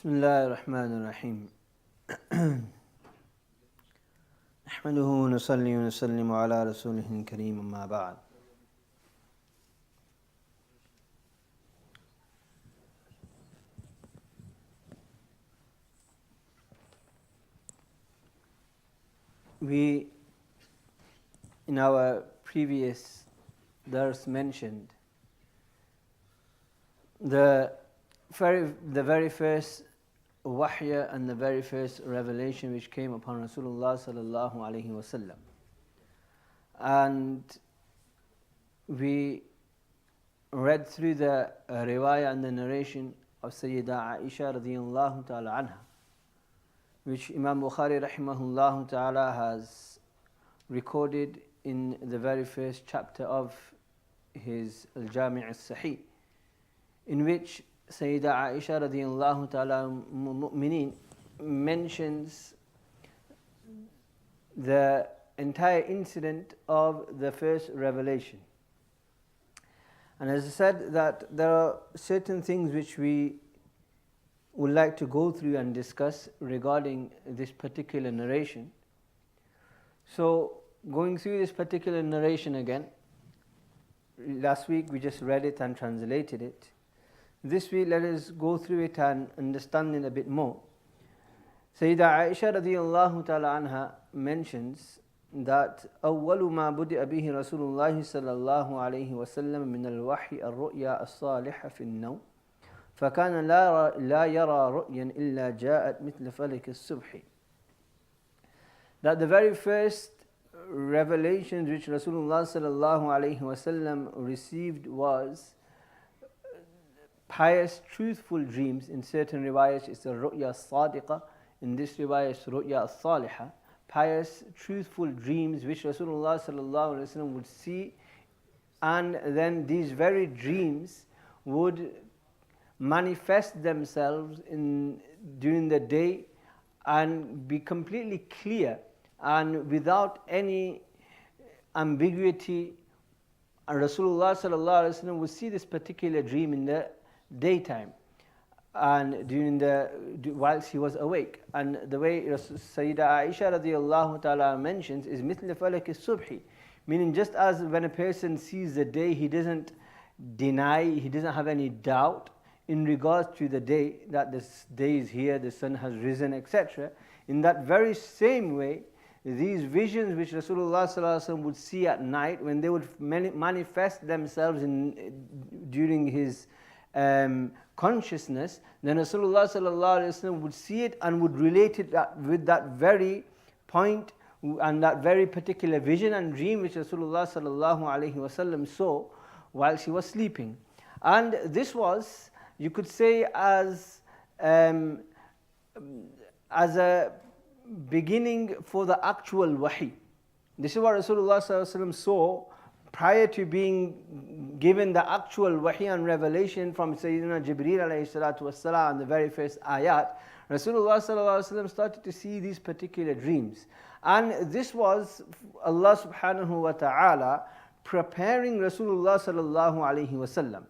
بسم الله الرحمن الرحيم نحمده ونصلي ونسلم على رسوله الكريم أما بعد. We in our previous dars mentioned the very first wahy and the very first revelation which came upon Rasulullah sallallahu alaihi wasallam, and we read through the riwayah and the narration of Sayyidah Aisha radiyallahu ta'ala anha, which Imam Bukhari rahimahullah ta'ala has recorded in the very first chapter of his Al-Jami' al-Sahih, in which Sayyidah Aisha radiyallahu ta'ala mu'mineen mentions the entire incident of the first revelation. And as I said, that there are certain things which we would like to go through and discuss regarding this particular narration. So, going through this particular narration again, last week we just read it and translated it. This week let us go through it and understand it a bit more. Sayyidah Aisha radiyallahu ta'ala anha mentions that أول ما بدأ به رسول الله صلى الله عليه وسلم من الوحي الرؤيا الصالحة في النوم فكان لا يرى رؤيا إلا جاءت مثل فلك الصبح. That the very first revelations which Rasulullah sallallahu alaihi wasallam received was pious, truthful dreams. In certain riwayas it's a ru'ya sadiqa, in this riwayah it's ru'ya salihah, pious, truthful dreams which Rasulullah sallallahu alaihi wasallam would see, and then these very dreams would manifest themselves during the day and be completely clear and without any ambiguity. And Rasulullah sallallahu alaihi wasallam would see this particular dream in the daytime and whilst he was awake. And the way Sayyidah Aisha radiyallahu ta'ala mentions is مثل فلك الصبح, meaning just as when a person sees the day, he doesn't deny, he doesn't have any doubt in regards to the day, that this day is here, the sun has risen, etc. In that very same way, these visions which Rasulullah sallallahu alaihi wasallam would see at night, when they would manifest themselves during his consciousness, then Rasulullah sallallahu alaihi wasallam would see it and would relate it with that very point and that very particular vision and dream which Rasulullah sallallahu alaihi wasallam saw while he was sleeping. And this was, you could say, as a beginning for the actual wahi. This is what Rasulullah sallallahu alaihi wasallam saw prior to being given the actual wahi and revelation from Sayyidina Jibreel alayhi salatu wassalam and the very first ayat. Rasulullah sallallahu alaihi wasallam started to see these particular dreams, and this was Allah subhanahu wa ta'ala preparing Rasulullah sallallahu alaihi wasallam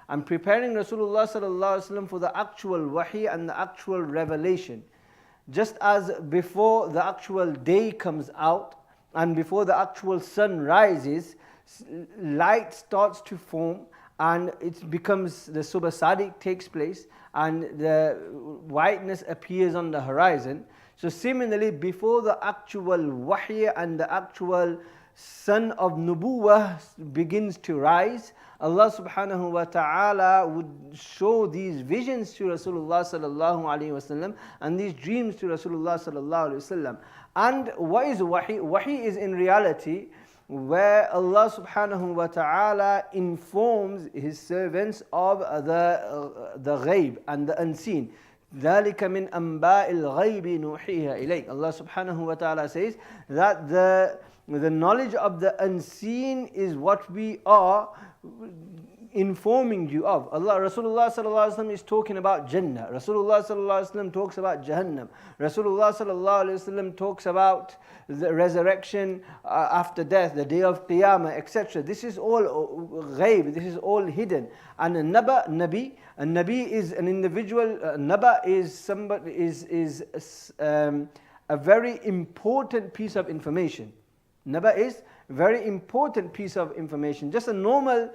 and preparing Rasulullah sallallahu alaihi wasallam for the actual wahi and the actual revelation. Just as before the actual day comes out and before the actual sun rises, light starts to form and it becomes, the subh sadiq takes place and the whiteness appears on the horizon. So similarly, before the actual wahy and the actual sun of nubuwah begins to rise, Allah subhanahu wa ta'ala would show these visions to Rasulullah sallallahu alaihi wasallam and these dreams to Rasulullah sallallahu alaihi wasallam. And what is wahi? Wahi is in reality where Allah subhanahu wa ta'ala informs His servants of the ghaib and the unseen. ذَلِكَ مِنْ أَنْبَاءِ الْغَيْبِ نُوحِيهَا إِلَيْكَ. Allah subhanahu wa ta'ala says that the knowledge of the unseen is what we are informing you of. Rasulullah sallallahu alaihi wasallam is talking about Jannah. Rasulullah sallallahu alaihi wasallam talks about Jahannam. Rasulullah sallallahu alaihi wasallam talks about the resurrection after death, the day of Qiyamah, etc. This is all ghaib, this is all hidden. And a Nabi is an individual. Naba is somebody is a very important piece of information. Naba is very important piece of information. Just a normal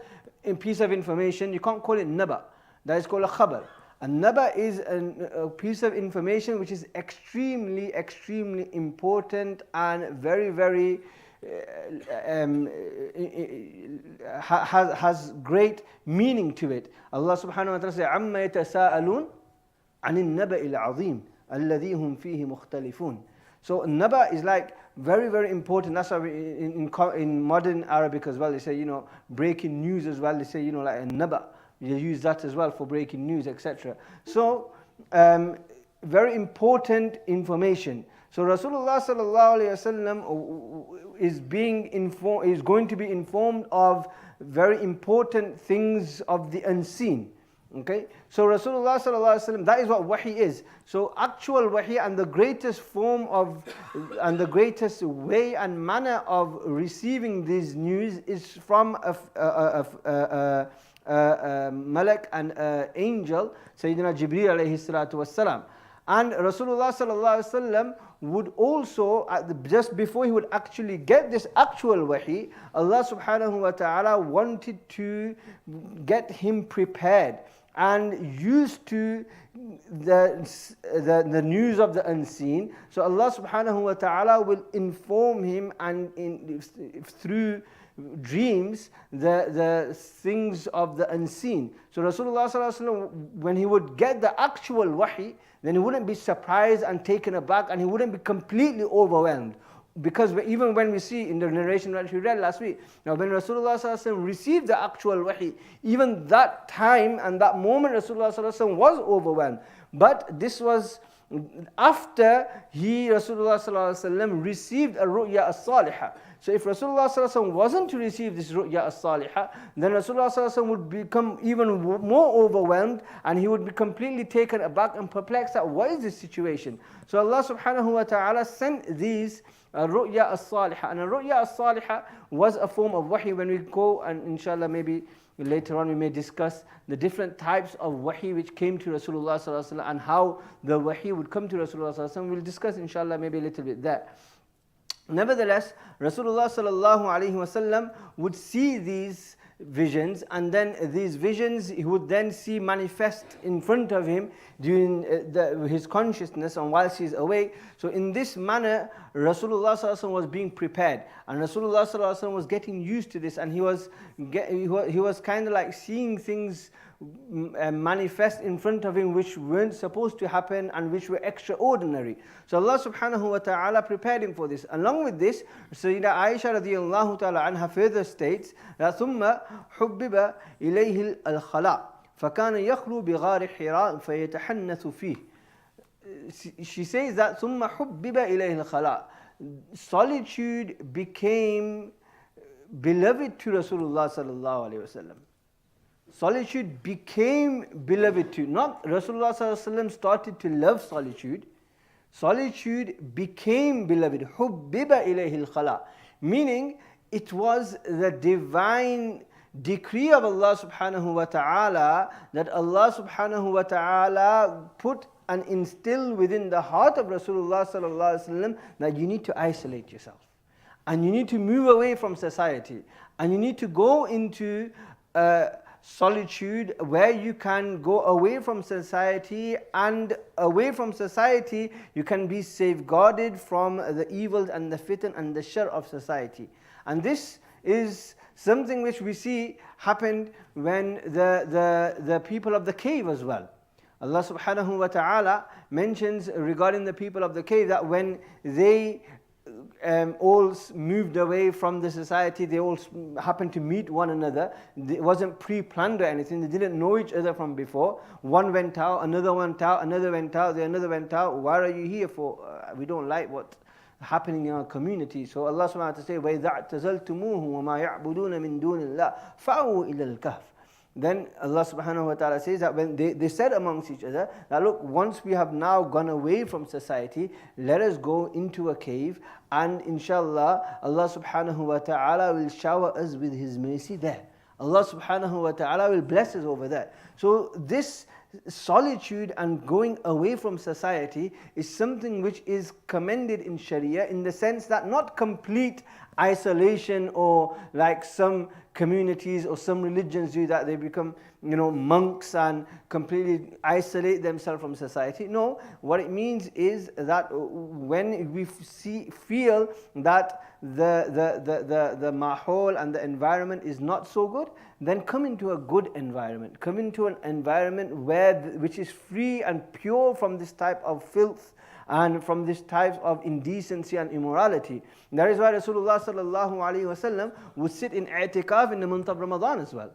piece of information, you can't call it naba. That is called a khabar. A naba is a piece of information which is extremely important and very has great meaning to it. Allah subhanahu wa ta'ala says, عَمَّا يَتَسَاءَلُونَ عَنِ النَّبَإِ الْعَظِيمِ الَّذِي هُمْ فِيهِ مُخْتَلِفُونَ. So naba is like very important. That's why in modern Arabic as well, they say, breaking news as well. They say, like a naba. You use that as well for breaking news, etc. So, very important information. So Rasulullah sallallahu alaihi wasallam is going to be informed of very important things of the unseen. Okay, so Rasulullah sallallahu alaihi wasallam, that is what wahi is. So actual wahi, and the greatest form of, and the greatest way and manner of receiving these news is from a malak, and angel, Sayyidina Jibreel alayhi salatu wassalam. And Rasulullah sallallahu alaihi wasallam would also, just before he would actually get this actual wahi, Allah subhanahu wa ta'ala wanted to get him prepared and used to the news of the unseen. So Allah subhanahu wa ta'ala will inform him and through dreams the things of the unseen. So Rasulullah sallallahu alaihi wasallam, when he would get the actual wahi, then he wouldn't be surprised and taken aback, and he wouldn't be completely overwhelmed. Because even when we see in the narration that we read last week, now when Rasulullah sallallahu alaihi wasallam received the actual wahi, even that time and that moment Rasulullah sallallahu alaihi wasallam was overwhelmed. But this was after Rasulullah sallallahu alaihi wasallam received a ru'ya as-salihah. So if Rasulullah sallallahu alaihi wasallam wasn't to receive this ru'ya as-salihah, then Rasulullah sallallahu alaihi wasallam would become even more overwhelmed, and he would be completely taken aback and perplexed at what is this situation. So Allah subhanahu wa ta'ala sent these ru'ya as-salihah. And a ru'ya as-salihah was a form of wahi. When we go, and inshallah maybe later on we may discuss the different types of wahi which came to Rasulullah sallallahu alaihi wasallam and how the wahi would come to Rasulullah sallallahu alaihi wasallam. We'll discuss inshallah maybe a little bit that. Nevertheless, Rasulullah sallallahu alaihi wasallam would see these visions, and then these visions he would then see manifest in front of him during his consciousness and whilst he's awake. So in this manner, Rasulullah sallallahu alaihi wasallam was being prepared, and Rasulullah sallallahu alaihi wasallam was getting used to this, and he was kind of like seeing things manifest in front of him which weren't supposed to happen and which were extraordinary. So Allah subhanahu wa ta'ala prepared him for this. Along with this, Sayyida Aisha radiyallahu ta'ala anha further states that ثُمَّ حُبِّبَ إِلَيْهِ الْخَلَاء فَكَانَ يَخْلُو بِغَارِ حِرَاءٍ فَيَتَحَنَّثُ فِيهِ. She says that ثُمَّ حُبِّبَ إِلَيْهِ الْخَلَاء. Solitude became beloved to Rasulullah sallallahu alaihi wasallam. Solitude became beloved to, not Rasulullah sallallahu alaihi wasallam started to love solitude. Solitude became beloved. Hubbiba ilayhi al-khala. Meaning, it was the divine decree of Allah subhanahu wa ta'ala that Allah subhanahu wa ta'ala put and instill within the heart of Rasulullah sallallahu alaihi wasallam that you need to isolate yourself. And you need to move away from society. And you need to go into solitude where you can go away from society, and away from society you can be safeguarded from the evils and the fitan and the shar of society. And this is something which we see happened when the people of the cave as well. Allah subhanahu wa ta'ala mentions regarding the people of the cave that when they all moved away from the society, they all happened to meet one another. It wasn't pre-planned or anything. They didn't know each other from before. One went out, another went out, another went out, another went out. Why are you here for? We don't like what's happening in our community. So Allah subhanahu wa ta'ala says, وَإِذَا اعْتَزَلْتُمُوهُ وَمَا يَعْبُدُونَ مِن دُونِ اللَّهِ فَأْوُوا إِلَى الْكَهْفِ. then Allah subhanahu wa ta'ala says that when they said amongst each other, that look, once we have now gone away from society, let us go into a cave, and inshallah, Allah subhanahu wa ta'ala will shower us with His mercy there. Allah subhanahu wa ta'ala will bless us over there. So this solitude and going away from society is something which is commended in Sharia, in the sense that not complete isolation, or like some communities or some religions do, that they become, monks and completely isolate themselves from society. No, what it means is that when we feel that the mahol and the environment is not so good, then come into a good environment. Come into an environment which is free and pure from this type of filth and from this type of indecency and immorality. That is why Rasulullah sallallahu alaihi wasallam would sit in i'tikaf in the month of Ramadan as well.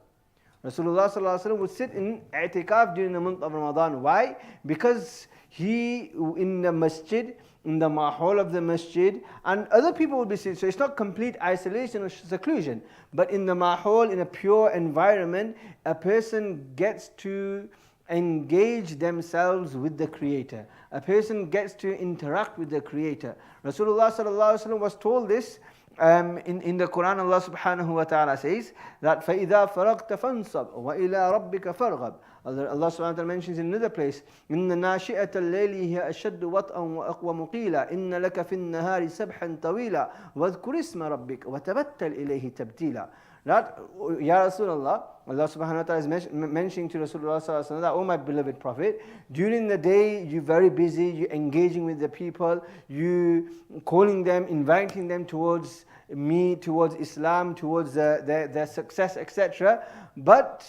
Rasulullah sallallahu alaihi wasallam would sit in i'tikaf during the month of Ramadan. Why? Because he, in the masjid, in the mahol of the masjid, and other people would be sitting. So it's not complete isolation or seclusion, but in the mahol, in a pure environment, a person gets to engage themselves with the Creator. A person gets to interact with the Creator. Rasulullah sallallahu alaihi wasallam was told this in the Quran. Allah subhanahu wa ta'ala says that فَإِذَا فَرَغْتَ فَانْصَبْ وَإِلَىٰ رَبِّكَ فَارْغَبْ. Allah subhanahu wa ta'ala mentions in another place, إِنَّ نَاشِئَةَ اللَّيْلِ هِيَ أَشَدُّ وَطْئًا وَأَقْوَمُ قِيلًا إِنَّ لَكَ فِي النَّهَارِ سَبْحًا طَوِيلًا وَاذْكُرِ اسْمَ رَبِّكَ وَتَبَتَّلْ إِلَيْهِ تَبْتِيلًا. That, Ya Rasulullah, Allah subhanahu wa ta'ala is mentioning to Rasulullah sallallahu alaihi wasallam that, oh my beloved Prophet, during the day you're very busy, you're engaging with the people, you calling them, inviting them towards me, towards Islam, towards their success, etc. But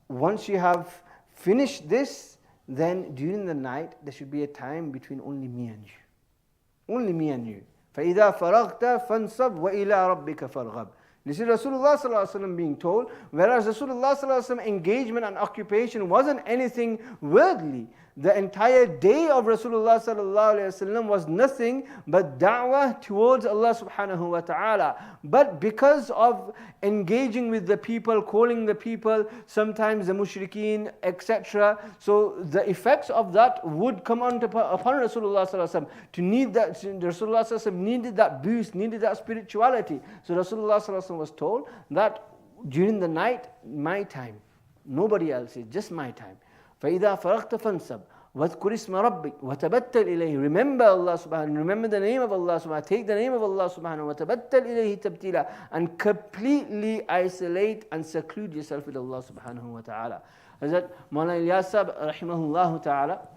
once you have finished this, then during the night there should be a time between only me and you. Only me and you. فَإِذَا فَرَغْتَ فَانْصَبْ وَإِلَىٰ رَبِّكَ فَارْغَبْ. This is Rasulullah sallallahu alaihi wasallam being told, whereas Rasulullah sallallahu alaihi wasallam engagement and occupation wasn't anything worldly. The entire day of Rasulullah sallallahu alaihi wasallam was nothing but da'wah towards Allah subhanahu wa ta'ala. But because of engaging with the people, calling the people, sometimes the mushrikeen, etc. So the effects of that would come upon Rasulullah sallallahu alaihi wasallam. To need that, Rasulullah sallallahu alaihi wasallam needed that boost, needed that spirituality. So Rasulullah sallallahu alaihi wasallam was told that during the night, my time, nobody else's, just my time. فَإِذَا فَرَغْتَ فَانْصَبْ وَاذْكُرِ اسْمَ رَبِّكَ وَتَبَتَّلْ إِلَيْهِ. Remember Allah subhanahu, remember the name of Allah subhanahu, take the name of Allah subhanahu, وَتَبَتَّلْ إِلَيْهِ تَبْتِيلًا, and completely isolate and seclude yourself with Allah subhanahu wa ta'ala. Hazrat Mawlana Ilyas rahimahullah ta'ala,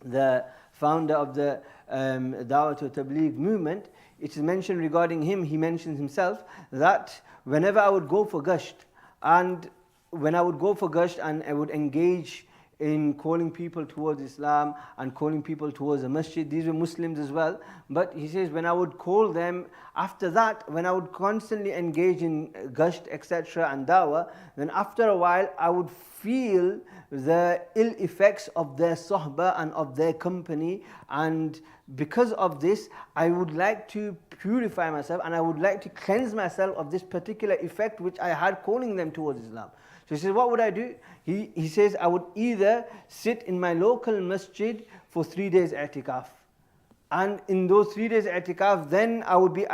the founder of the Dawah to Tabligh movement, it is mentioned regarding him, he mentions himself, that whenever I would go for gasht, and when I would go for gasht and I would engage in calling people towards Islam and calling people towards the masjid, these were Muslims as well, but he says when I would call them, after that, when I would constantly engage in gasht, etc. and dawah, then after a while I would feel the ill effects of their sohbah and of their company, and because of this I would like to purify myself and I would like to cleanse myself of this particular effect which I had calling them towards Islam. So he says, what would I do? He says, I would either sit in my local masjid for 3 days i'tikaf. And in those 3 days i'tikaf, then I would be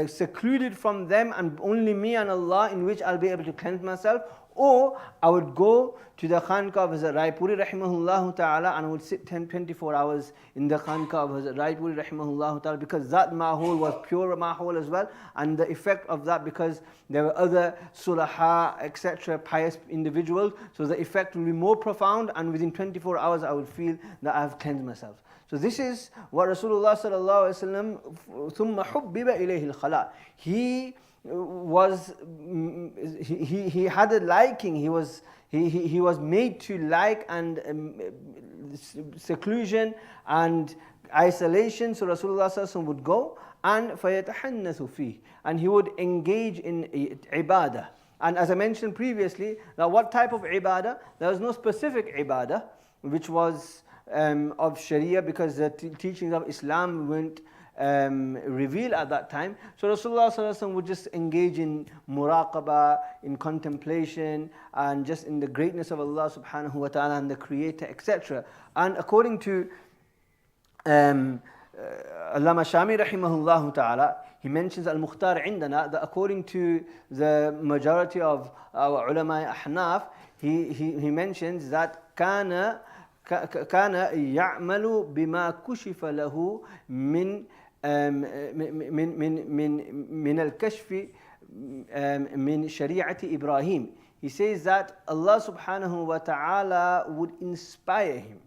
secluded from them and only me and Allah, in which I'll be able to cleanse myself. Or I would go to the Khanqah of Hazrat Raipuri rahimahullah ta'ala, and I would sit 24 hours in the Khanqah of Hazrat Raipuri rahimahullah ta'ala, because that mahol was pure mahol as well, and the effect of that, because there were other sulaha, etc., pious individuals, so the effect will be more profound, and within 24 hours I would feel that I have cleansed myself. So this is what Rasulullah sallallahu alaihi wasallam, ثُمَّ حُبِّبَ إِلَيْهِ الْخَلَاء. He had a liking, he was made to like and seclusion and isolation. So Rasulullah sallallahu alaihi wasallam would go and فَيَتَحَنَّثُ فِيهِ, and he would engage in ibadah. And as I mentioned previously, that what type of ibadah? There was no specific ibadah which was of Sharia, because the teachings of Islam weren't reveal at that time. So Rasulullah sallallahu alaihi wasallam would just engage in muraqabah, in contemplation, and just in the greatness of Allah subhanahu wa ta'ala and the Creator, etc. And according to Allama Shami rahimahullah ta'ala, he mentions al-Mukhtar indana, that according to the majority of our ulama ahnaf, he mentions that كان يعمل بما كشف له من الكشف من شريعة إبراهيم. He says that Allah subhanahu wa ta'ala would inspire him,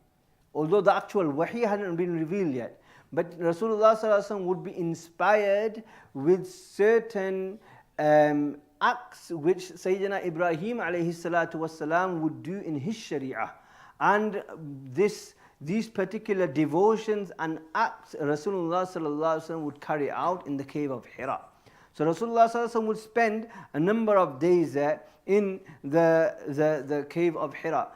although the actual wahi hadn't been revealed yet. But Rasulullah sallallahu alaihi wasallam would be inspired with certain acts which Sayyidina Ibrahim alayhi salatu wasalam would do in his sharia. And these particular devotions and acts Rasulullah sallallahu alaihi wasallam would carry out in the cave of Hira. So Rasulullah sallallahu alaihi wasallam would spend a number of days there in the cave of Hira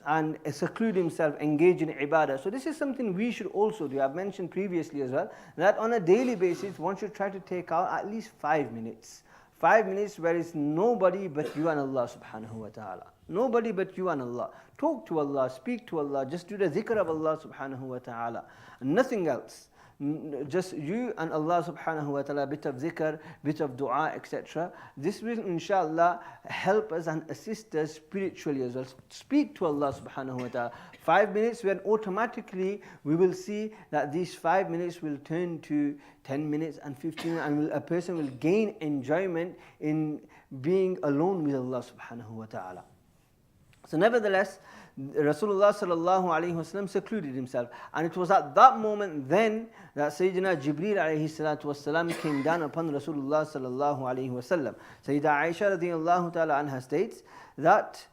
and seclude himself, engage in ibadah. So this is something we should also do. I've mentioned previously as well that on a daily basis one should try to take out at least 5 minutes. 5 minutes where it's nobody but you and Allah subhanahu wa ta'ala. Nobody but you and Allah. Talk to Allah, speak to Allah, just do the dhikr of Allah subhanahu wa ta'ala. Nothing else. Just you and Allah subhanahu wa ta'ala, bit of dhikr, bit of dua, etc. This will inshallah help us and assist us spiritually as well. Speak to Allah subhanahu wa ta'ala. 5 minutes, when automatically we will see that these 5 minutes will turn to 10 minutes and 15 minutes, and a person will gain enjoyment in being alone with Allah subhanahu wa ta'ala. So nevertheless, Rasulullah sallallahu alayhi wasallam secluded himself, and it was at that moment then that Sayyidina Jibreel alayhi salatu wasalam came down upon Rasulullah sallallahu alayhi wasallam. Sayyida Aisha radiyallahu ta'ala anha states that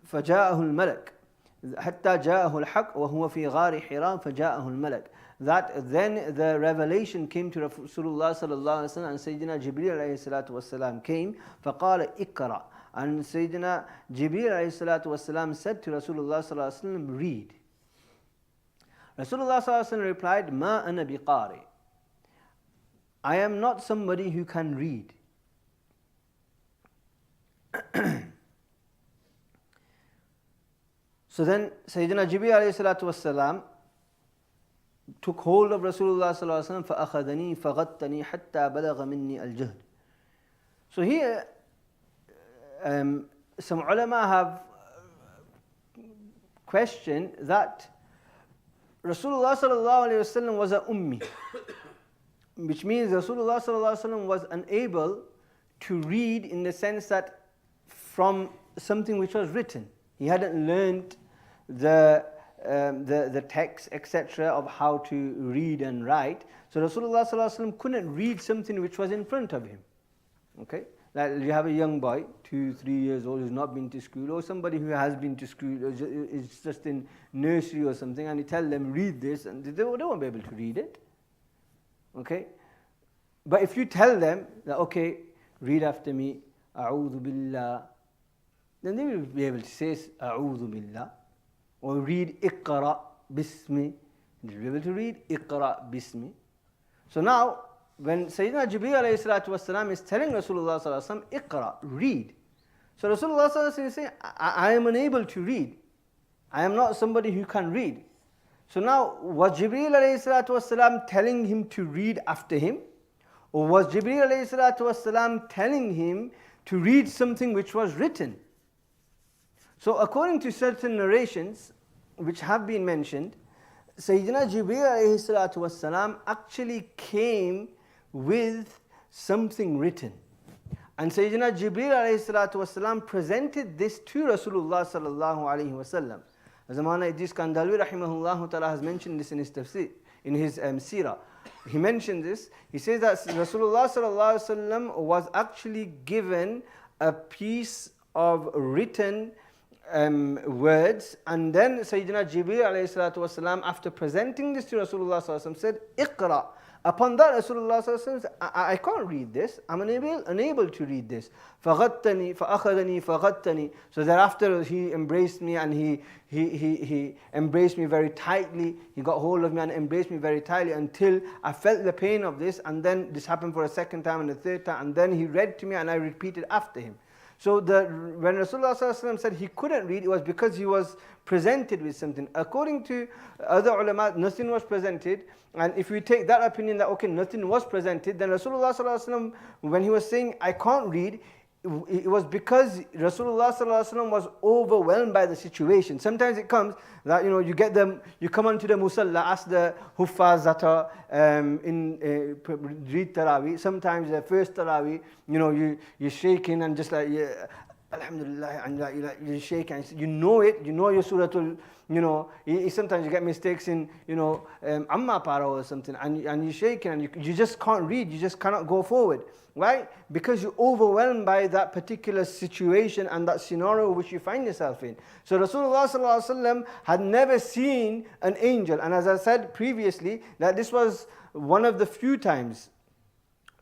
فجاءه الملك حتى جاءه الحق وهو في غار حراء فجاءه الملك. That then the revelation came to Rasulullah sallallahu alayhi wasallam, and Sayyidina Jibreel alayhi salatu wasalam came. فقال اقرأ. And Sayyidina Jibreel alayhi salatu wasalam said to Rasulullah sallallahu alayhi wasallam, read. Rasulullah sallallahu alayhi wasallam replied, ما أنا بقارئ. I am not somebody who can read. So then Sayyidina Jibreel alayhi salatu wasalam took hold of Rasulullah sallallahu alayhi wasallam, فأخذني فغطني حتى بلغ مني الجهد. So here some ulama have questioned that Rasulullah sallallahu alayhi wasallam was a ummi, which means Rasulullah sallallahu alayhi wasallam was unable to read in the sense that from something which was written. He hadn't learned the text, etc., of how to read and write. So Rasulullah sallallahu alaihi wasallam couldn't read something which was in front of him. Okay, like you have a young boy, 2-3 years old, who's not been to school, or somebody who has been to school, or is just in nursery or something, and you tell them read this, and they won't be able to read it. Okay, but if you tell them that okay, read after me, أعوذ بالله, then they will be able to say أعوذ بالله. Or read اقرأ باسمي. You'll be able to read اقرأ باسمي. So now, when Sayyidina Jibreel alayhi salatu wasalam is telling Rasulullah sallallahu alaihi wasallam, اقرأ, read. So Rasulullah sallallahu alaihi wasallam is saying, I am unable to read. I am not somebody who can read. So now, was Jibreel alayhi salatu wasalam telling him to read after him? Or was Jibreel alayhi salatu wasalam telling him to read something which was written? So according to certain narrations which have been mentioned, Sayyidina Jibreel alayhi salatu wasalam actually came with something written. And Sayyidina Jibreel alayhi salatu wasalam presented this to Rasulullah sallallahu alayhi wasallam. As Zamana Idris Kandalwi rahimahullah ta'ala has mentioned this in his tafsir, in his Seerah. He mentioned this. He says that Rasulullah sallallahu alayhi wasallam was actually given a piece of written words, and then Sayyidina Jibreel alayhi salatu wasalam, after presenting this to Rasulullah sallallahu alayhi wasallam, said, اقرأ. Upon that, Rasulullah said, I can't read this. I'm unable to read this. فَغَتَّنِي فَأَخَذَنِي فَغَتَّنِي. So thereafter he embraced me, and he embraced me very tightly. He got hold of me and embraced me very tightly until I felt the pain of this. And then this happened for a second time and a third time. And then he read to me and I repeated after him. So when Rasulullah said he couldn't read, it was because he was presented with something. According to other ulama, nothing was presented. And if we take that opinion that, okay, nothing was presented, then Rasulullah, when he was saying, I can't read, it was because Rasulullah was overwhelmed by the situation. Sometimes it comes that you come onto the musalla, ask the huffaz that are read Taraweeh. Sometimes the first Taraweeh, you're shaking and just like, yeah, Alhamdulillah, and you shake and you know your suratul, sometimes you get mistakes in, Amma Para or something, and you're shaking and you just can't read, you just cannot go forward. Why? Because you're overwhelmed by that particular situation and that scenario which you find yourself in. So Rasulullah had never seen an angel, and as I said previously, that this was one of the few times.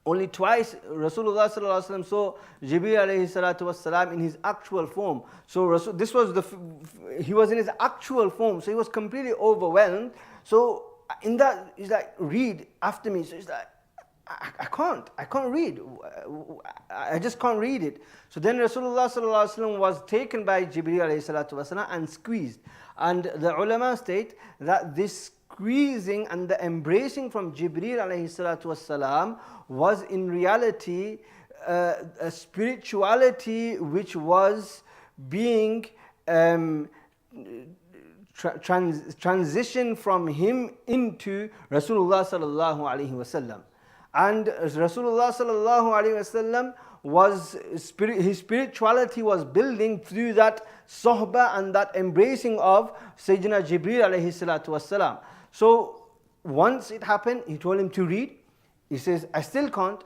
Only twice Rasulullah saw Jibreel alayhi salatu wassalam in his actual form. So he was in his actual form, so he was completely overwhelmed. So in that, he's like, read after me. So he's like, I can't read. I just can't read it. So then Rasulullah was taken by Jibreel alayhi salatu wassalam and squeezed. And the ulama state that this squeezing and the embracing from Jibreel alayhi salatu wassalam was in reality a spirituality which was being transitioned from him into Rasulullah sallallahu alaihi wasallam. And Rasulullah sallallahu alaihi wasallam his spirituality was building through that sohbah and that embracing of Sayyidina Jibreel alayhi salatu wassalam. So once it happened, he told him to read. He says, I still can't.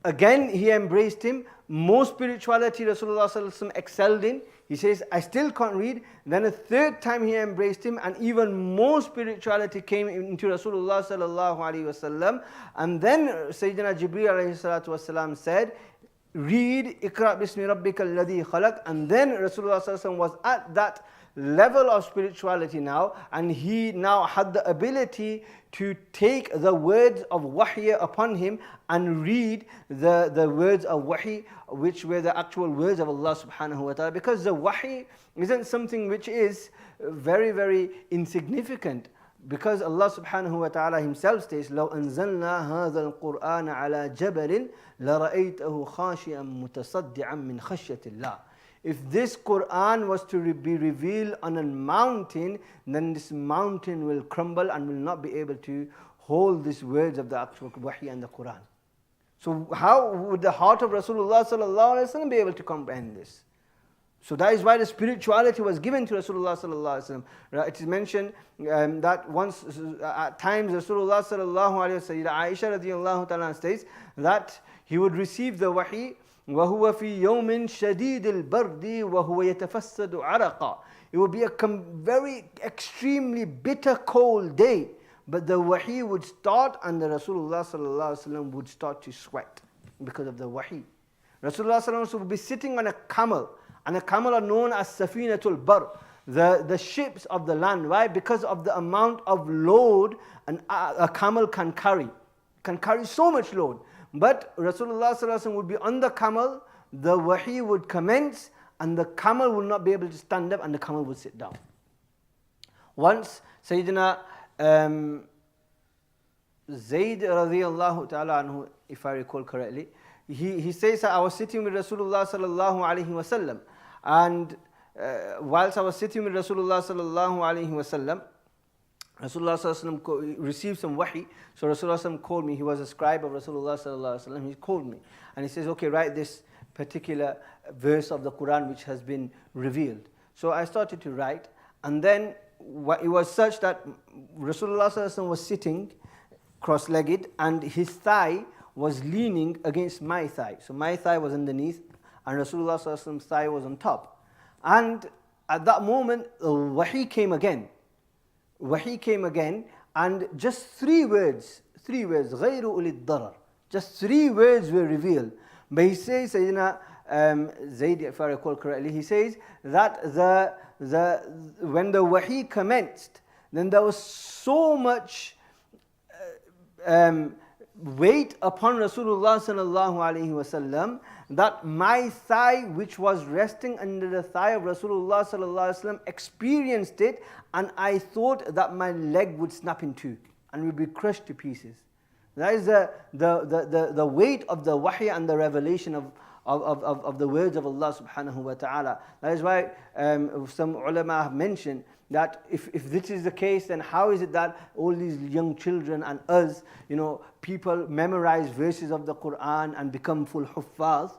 Again, he embraced him. More spirituality Rasulullah sallallahu alaihi wasallam excelled in. He says, I still can't read. Then a third time he embraced him, and even more spirituality came into Rasulullah sallallahu alaihi wasallam. And then Sayyidina Jibreel alayhi salatu wasallam said, read Iqra bismi rabbika alladhi khalaq. And then Rasulullah sallallahu alaihi wasallam was at that level of spirituality now, and he now had the ability to take the words of wahy upon him and read the words of wahy, which were the actual words of Allah subhanahu wa ta'ala. Because the wahy isn't something which is very, very insignificant. Because Allah subhanahu wa ta'ala himself states, لَوْ أَنزَلْنَا هَذَا الْقُرْآنَ عَلَى جَبَلٍ لَرَأَيْتَهُ خَاشِعًا مُتَصَدِّعًا مِنْ خَشْيَةِ اللَّهِ. If this Qur'an was to be revealed on a mountain, then this mountain will crumble and will not be able to hold these words of the actual wahy and the Qur'an. So how would the heart of Rasulullah sallallahu alaihi wasallam be able to comprehend this? So that is why the spirituality was given to Rasulullah sallallahu alaihi wasallam. It is mentioned that once at times Rasulullah sallallahu alaihi wasallam, Aisha radiyallahu ta'ala states that he would receive the wahy وَهُوَ فِي يَوْمٍ شَدِيدِ الْبَرْدِ وَهُوَ يَتَفَسَّدُ عَرَقًا. It would be a very extremely bitter cold day, but the wahy would start and the Rasulullah sallallahu alaihi wasallam would start to sweat because of the wahy. Rasulullah sallallahu alaihi wasallam would be sitting on a camel, and a camel are known as Safinatul Bar, the ships of the land. Why? Because of the amount of load a camel can carry so much load. But Rasulullah sallallahu alaihi wasallam would be on the camel, the wahy would commence, and the camel would not be able to stand up, and the camel would sit down. Once Sayyidina Zayd radiyallahu ta'ala anhu, if I recall correctly, he says that I was sitting with Rasulullah sallallahu alaihi wasallam, and whilst I was sitting with Rasulullah sallallahu alaihi wasallam, Rasulullah sallallahu alaihi wasallam received some wahy. So Rasulullah sallallahu alaihi wasallam called me. He was a scribe of Rasulullah sallallahu alaihi wasallam. He called me and he says, okay, write this particular verse of the Quran which has been revealed. So I started to write, and then it was such that Rasulullah sallallahu alaihi wasallam was sitting cross-legged, and his thigh was leaning against my thigh. So my thigh was underneath, and Rasulullah sallallahu alaihi wasallam's thigh was on top. And at that moment, wahy came again. Wahy came again, And just 3 words, غَيْرُ أُولِي الضَّرَرِ, just 3 words were revealed. But he says, Sayyidina Zayd, if I recall correctly, he says that when the wahi commenced, then there was so much weight upon Rasulullah sallallahu alaihi wasallam that my thigh, which was resting under the thigh of Rasulullah sallallahu alaihi wasallam, experienced it, and I thought that my leg would snap in two and would be crushed to pieces. That is the weight of the wahy and the revelation of the words of Allah subhanahu wa ta'ala. That is why some ulama have mentioned that if this is the case, then how is it that all these young children and us, people memorize verses of the Quran and become full huffaz?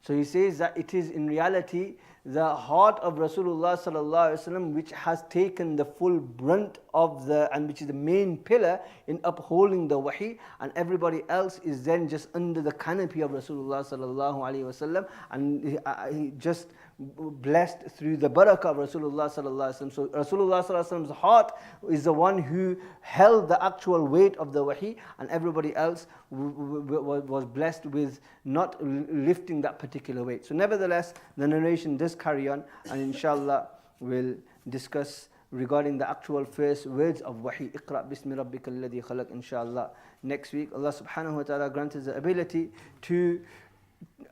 So he says that it is in reality the heart of Rasulullah sallallahu alaihi wasallam which has taken the full brunt of and which is the main pillar in upholding the wahi, and everybody else is then just under the canopy of Rasulullah sallallahu alaihi wasallam, and he just blessed through the barakah of Rasulullah sallallahu alaihi wasallam. So Rasulullah sallallahu alaihi wasallam's heart is the one who held the actual weight of the wahi, and everybody else was blessed with not lifting that particular weight. So nevertheless, the narration does carry on, and inshallah we'll discuss regarding the actual first words of wahi, Iqra bismi rabbika alladhi khalaq, inshallah next week. Allah subhanahu wa ta'ala grant us the ability to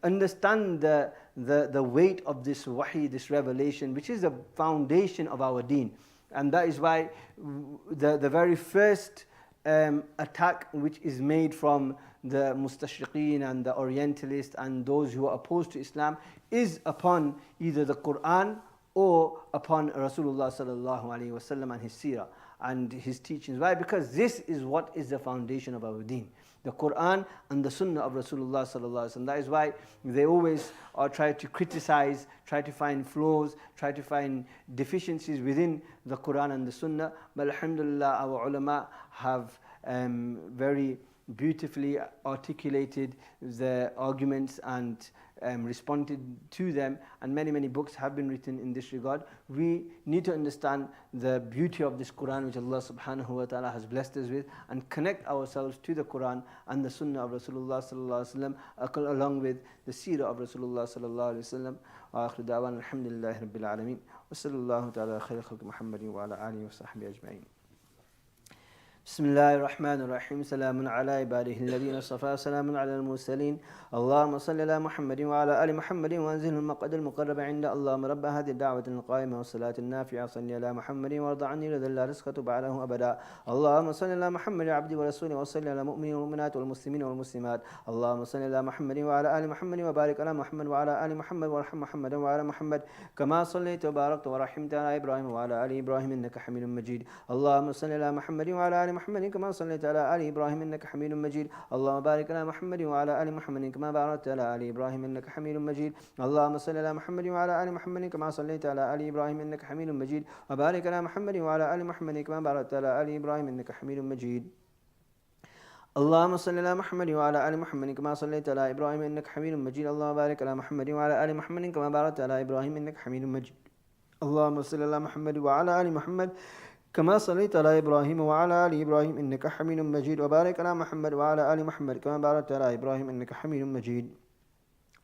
understand the weight of this wahi, this revelation, which is the foundation of our deen. And that is why the very first attack which is made from the mustashriqeen and the orientalists and those who are opposed to Islam is upon either the Quran or upon Rasulullah sallallahu alaihi wasallam and his seerah and his teachings. Why? Because this is what is the foundation of our deen, the Quran and the Sunnah of Rasulullah sallallahu alaihi wasallam. That is why they always try to criticize, try to find flaws, try to find deficiencies within the Quran and the Sunnah. But alhamdulillah, our ulama have very beautifully articulated the arguments and responded to them, and many books have been written in this regard. We need to understand the beauty of this Quran which Allah subhanahu wa ta'ala has blessed us with, and connect ourselves to the Quran and the Sunnah of Rasulullah sallallahu alaihi wasallam, along with the Seerah of Rasulullah sallallahu alaihi wasallam. Wa akhiru da'wana alhamdulillahi rabbil alameen, wa sallallahu ta'ala khayra khalqi Muhammadin wa ala alihi wa sahbihi ajma'in. بسم الله الرحمن الرحيم. سلام على عباده الذين اصطفى، سلام على المرسلين. اللهم صل على محمد وعلى آل محمد وانزله المقعد المقرب عند اللهم رب هذه الدعوة القائمة والصلاة النافعة. صل على محمد وارض عني رضا لا رزقة بعده أبدا. اللهم صل على محمد عبد ورسوله، وصل على المؤمنين والمؤمنات والمسلمين والمسلمات. اللهم صل على محمد وعلى آل محمد وبارك على محمد وعلى آل محمد وارحم محمدا وعلى محمد كما صليت وباركت ورحمت على إبراهيم وعلى آل إبراهيم إنك حميد مجيد. اللهم صل على محمد وعلى آل محمد كما صليت على آل إبراهيم إنك حميد مجيد. اللهم بارك على محمد وعلى آل محمد كما باركت على آل إبراهيم إنك حميد مجيد. اللهم صل على محمد وعلى آل محمد كما صليت على آل إبراهيم إنك حميد مجيد. وبارك على محمد وعلى آل محمد كما باركت على آل إبراهيم إنك حميد مجيد. اللهم صل على محمد وعلى آل محمد كما صليت على إبراهيم إنك حميد مجيد. اللهم بارك على محمد وعلى آل محمد كما باركت على إبراهيم إنك حميد مجيد. اللهم صل على محمد وعلى آل محمد كما صليت على إبراهيم وعلى آل إبراهيم إنك حميد مجيد. وبارك على محمد وعلى آل محمد كما باركت على إبراهيم إنك حميد مجيد.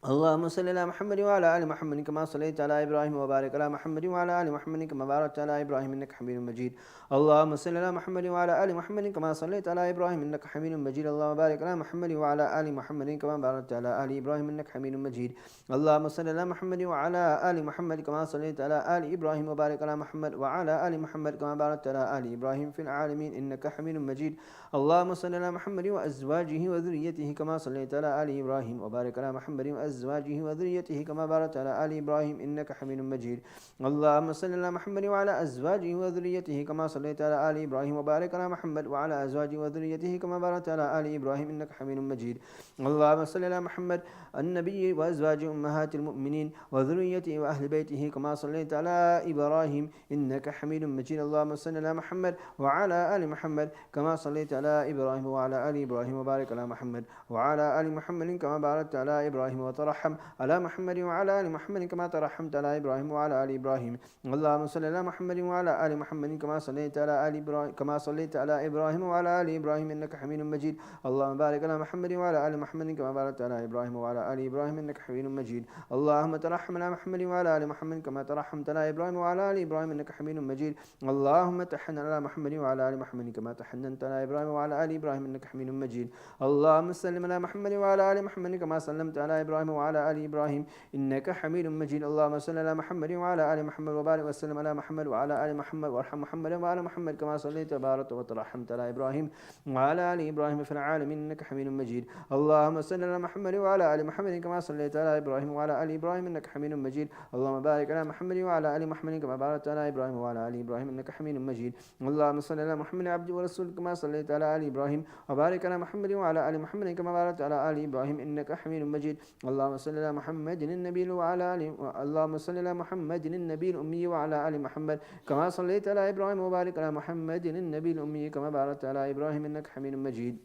اللهم صل على محمد وعلى آل محمد كما صليت على إبراهيم وبارك على محمد وعلى آل محمد كما باركت على إبراهيم إنك حميد مجيد. اللهم صل على محمد وعلى آل محمد كما صليت على إبراهيم إنك حميد مجيد. اللهم بارك على محمد وعلى آل محمد كما باركت على آل إبراهيم إنك حميد مجيد. اللهم صل على محمد وعلى آل محمد كما صليت على آل إبراهيم وبارك على محمد وعلى آل محمد كما باركت على آل إبراهيم في العالمين إنك حميد مجيد. اللهم صل على محمد وأزواجه وذريته كما صليت على آل إبراهيم وبارك على محمد وأزواجه وذريته كما باركت على آل إبراهيم إنك حميد مجيد. اللهم صل على محمد وعلى أزواجه وذريته كما صليت على آل إبراهيم وبارك على محمد وعلى أزواجه وذريته كما باركت على آل إبراهيم إنك حميد مجيد. اللهم صل على محمد النبي وأزواج أمهات المؤمنين وذريته وأهل بيته كما صليت على إبراهيم إنك حميد مجيد. اللهم صل على محمد وعلى آل محمد كما صليت على إبراهيم وعلى آل إبراهيم وبارك على محمد وعلى آل محمد كما باركت على إبراهيم ترحم على محمد وعلى آل محمد كما ترحمت على إبراهيم وعلى آل إبراهيم. اللهم صل على محمد وعلى آل محمد كما صليت على إبراهيم وعلى آل إبراهيم إنك حميد مجيد. اللهم بارك على محمد وعلى آل محمد كما باركت على إبراهيم وعلى آل إبراهيم إنك حميد مجيد. اللهم ترحم على محمد وعلى آل محمد كما ترحمت على إبراهيم وعلى آل إبراهيم إنك حميد مجيد. اللهم تحنن على محمد وعلى آل محمد كما تحننت على إبراهيم وعلى آل إبراهيم إنك حميد مجيد. اللهم سلم على محمد وعلى آل محمد كما سلمت على إبراهيم وعلى آل إبراهيم إنك حميد مجيد. اللهم صل على محمد وعلى آل محمد وبارك وسلم على محمد وعلى آل محمد وارحم محمد وعلى محمد كما صليت وباركت وترحمت على إبراهيم وعلى آل إبراهيم في العالمين إنك حميد مجيد. اللهم صل على محمد وعلى آل محمد كما صليت على إبراهيم وعلى آل إبراهيم إنك حميد مجيد. اللهم بارك على محمد وعلى آل محمد كما باركت على إبراهيم وعلى آل إبراهيم إنك حميد مجيد. اللهم صل على محمد عبده ورسولك كما صليت على آل إبراهيم وبارك على محمد وعلى آل محمد كما باركت على آل إبراهيم إنك حميد مجيد. اللهم صل على محمد النبي وعلى آل اللهم صل على محمد النبي الأمي وعلى آل محمد كما صليت على إبراهيم وبارك على محمد النبي الأمي كما باركت على إبراهيم إنك حميد مجيد.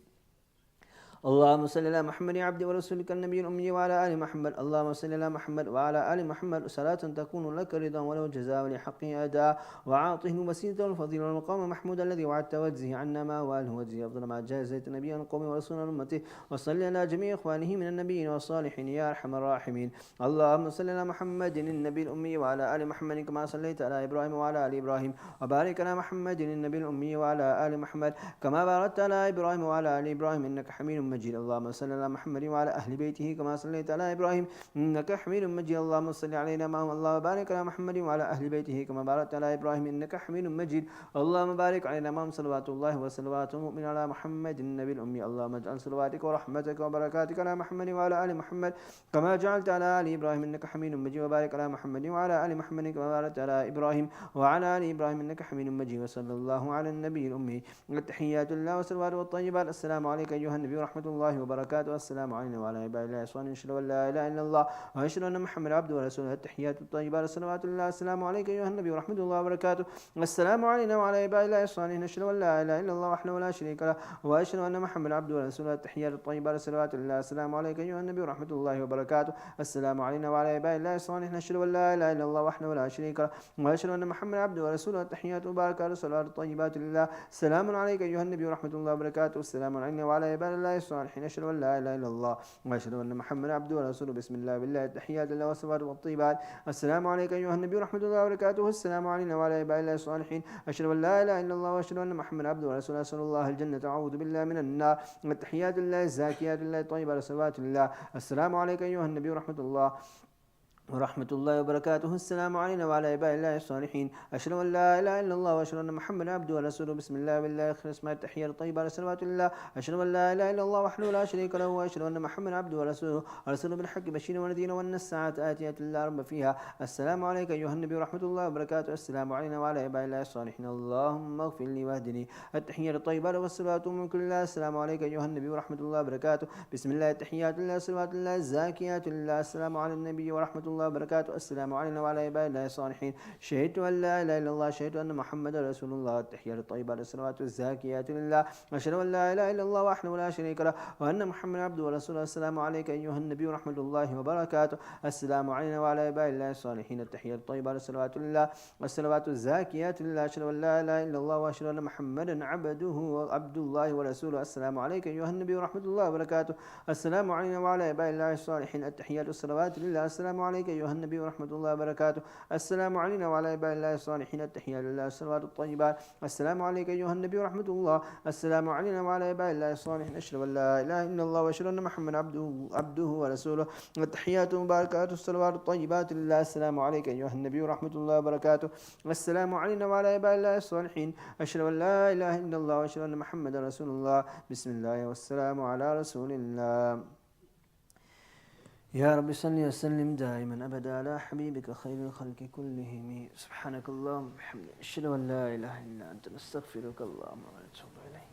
اللهم صل على محمد عبد ورسولك النبي الأمي وعلى آل محمد. اللهم صل على محمد وعلى آل محمد صلاة تكون لك رضا ولو جزاء ولحقه أداء وعاطه الوسيلة والفضيلة والمقام محمود الذي وعدت واجزه عنا ما واله واجزه أفضل ما جازيت نبيا القوم ورسولا أمته. وصل على جميع إخوانه من النبيين والصالحين يا أرحم الراحمين. اللهم صل على محمد النبي الأمي وعلى آل محمد كما صليت على إبراهيم وعلى آل إبراهيم وبارك على محمد النبي الأمي وعلى آل محمد كما باركت على إبراهيم وعلى آل إبراهيم إنك حميد مجيد. اللهم صل على محمد وعلى أهل بيته كما صليت على إبراهيم إنك حميد مجيد. اللهم صل علينا معهم. اللهم بارك على محمد وعلى أهل بيته كما باركت على إبراهيم إنك حميد مجيد. اللهم بارك علينا معهم صلوات الله وصلوات المؤمن على محمد النبي الأمي. اللهم اجعل صلواتك ورحمتك وبركاتك على محمد وعلى آل محمد كما جعلت على آل إبراهيم إنك حميد مجيد. وبارك على محمد وعلى آل محمد كما باركت على إبراهيم وعلى آل إبراهيم إنك حميد مجيد. وصلى الله على النبي الأمي. التحيات لله والصلوات والطيبات. السلام عليك أيها النبي ورحمة الله وبركاته. السلام علينا وعلى عباد الله الصالحين. أشهد أن لا إله إلا الله وأشهد أن محمد عبده ورسوله. التحيات الطيبات صلوات الله. السلام عليك أيها النبي ورحمة الله وبركاته. السلام علينا وعلى عباد الله الصالحين. أشهد أن لا إله إلا الله وحده لا شريك له وأشهد أن محمد عبده ورسوله. التحيات الطيبات صلوات الله. السلام عليك أيها النبي ورحمة الله وبركاته. السلام علينا وعلى عباد الله الصالحين. أشهد أن لا إله إلا الله وحده لا شريك له وأشهد أن محمد عبده ورسوله. التحيات المباركات صلوات الطيبات لله. السلام عليك أيها النبي ورحمة الله وبركاته. السلام علينا وعلى عباد الله الصالحين. أشهد أن لا إله إلا الله وأشهد أن محمد عبده ورسوله. بسم الله بالله. التحيات لله والصلوات والطيبات. السلام عليك أيها النبي ورحمة الله وبركاته. السلام علينا وعلى عباد الله الصالحين. أشهد أن لا إله إلا الله وأشهد أن محمد عبده ورسوله. أسأل الله الجنة أعوذ بالله من النار. التحيات لله الزاكيات لله الطيبات صلوات الله. السلام عليك أيها النبي ورحمة الله وبركاته. السلام علينا وعلى عباد الله الصالحين. أشهد أن لا إله إلا الله وأشهد أن محمد عبده ورسوله. بسم الله بالله. خير اسماء التحية الطيبة صلوات الله. أشهد أن لا إله إلا الله وحده لا شريك له وأشهد أن محمد عبده ورسوله. أرسله بالحق بشيرا ونذيرا وأن الساعة آتية لا ريب فيها. السلام عليك أيها النبي ورحمة الله وبركاته. السلام علينا وعلى عباد الله الصالحين. اللهم اغفر لي واهدني. التحية الطيبة والصلوات من كل الله. السلام عليك أيها النبي ورحمة الله وبركاته. بسم الله. التحيات لله صلوات الله الزاكيات لله. السلام على النبي ورحمة الله وبركاته. السلام علينا وعلى عباد الله الصالحين. شهدت أن لا إله إلا الله. شهدت أن محمد رسول الله. التحيات الطيبات الصلوات الزاكيات لله. أشهد أن لا إله إلا الله وحده لا شريك له وأن محمد عبده ورسوله. السلام عليك أيها النبي ورحمة الله وبركاته. السلام علينا وعلى عباد الله الصالحين. التحيات الطيبات الصلوات لله والصلوات الزاكيات لله. أشهد أن لا إله إلا الله وأشهد أن محمدا عبد الله ورسوله. السلام عليك أيها النبي ورحمة الله وبركاته. السلام علينا وعلى عباد الله الصالحين. التحيات الصلوات لله. السلام عليك أيها النبي ورحمة الله وبركاته. السلام علينا وعلى عباد الله الصالحين. التحيات لله الصلوات الطيبات. السلام عليك أيها النبي ورحمة الله. السلام علينا وعلى عباد الله الصالحين. أشهد أن لا إله إلا الله وأشهد أن محمد عبده ورسوله. التحيات المباركات الصلوات الطيبات لله. السلام عليك أيها النبي ورحمة الله وبركاته. السلام علينا وعلى عباد الله الصالحين. أشهد أن لا إله إلا الله وأشهد أن محمد رسول الله. بسم الله والسلام على رسول الله. يا رب صل وسلم دائما أبدا على حبيبك خير الخلق كلهم. سبحانك اللهم وبحمدك. أشهد أن لا إله إلا أنت نستغفرك اللهم ونتوب إليك.